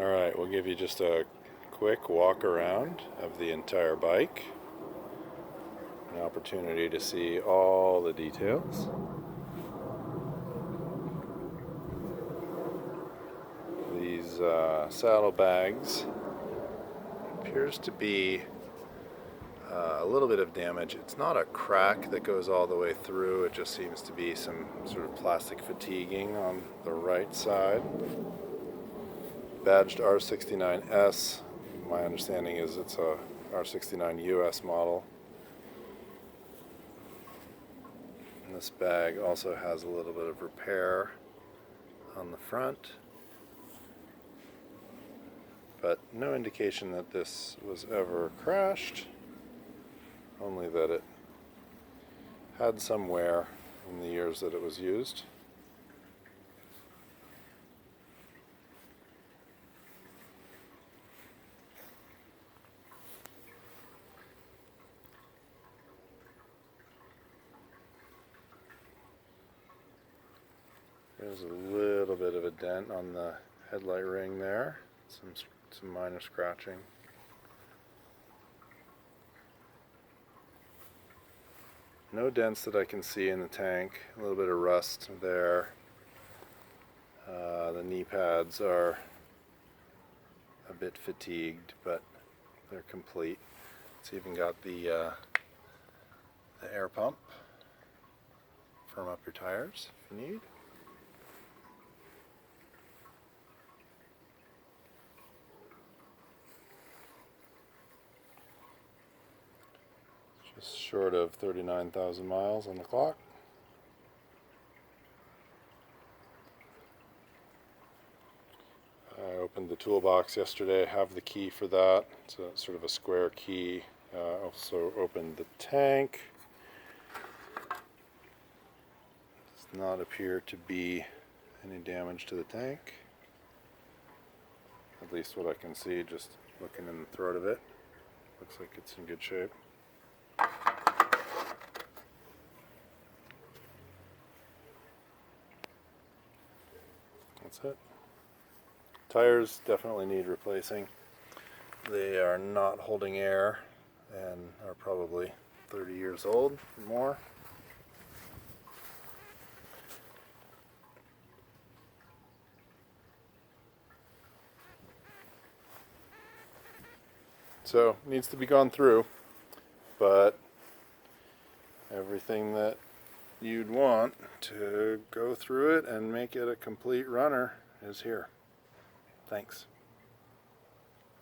Alright, we'll give you just a quick walk around of the entire bike. An opportunity to see all the details. These saddlebags appears to be a little bit of damage. It's not a crack that goes all the way through, it just seems to be some sort of plastic fatiguing on the right side. Badged R69S. My understanding is it's a R69 US model. And this bag also has a little bit of repair on the front, but no indication that this was ever crashed, only that it had some wear in the years that it was used. There's a little bit of a dent on the headlight ring there, some minor scratching. No dents that I can see in the tank. A little bit of rust there. The knee pads are a bit fatigued, but they're complete. It's even got the air pump. Firm up your tires if you need. Just short of 39,000 miles on the clock. I opened the toolbox yesterday. I have the key for that. It's a sort of a square key. Also opened the tank. Does not appear to be any damage to the tank. At least what I can see just looking in the throat of it. Looks like it's in good shape. That's it. Tires definitely need replacing. They are not holding air and are probably 30 years old or more. So, needs to be gone through, but everything that you'd want to go through it and make it a complete runner is here. Thanks.